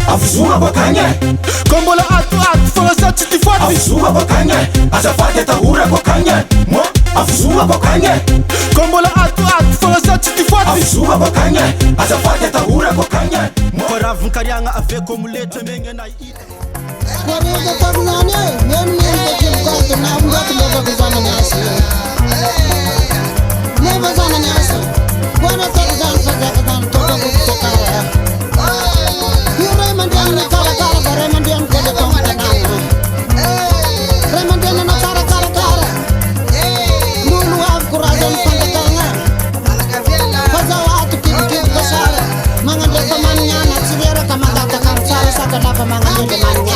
Afizuma bakanye Kombola atu fala ti fati Afizuma bakanye azafate tahura bakanye mo Afizuma bakanye Kombola atu fala ti fati Afizuma bakanye azafate tahura bakanye mo Koravun karianga ave komulete menga na ita Kwarega tabnane men de ko na umbat leba bizana nyasi Leba zana nyasi Kwana tazan fadakan to ko kara Yure mandian na kara bare mandian ko de tong kana Re mandian na kara Lulu af kurajan fadakanga Fazawatu kib kasara Manga de pamanya na sigera kamanda takar sara sakala pamanga de manya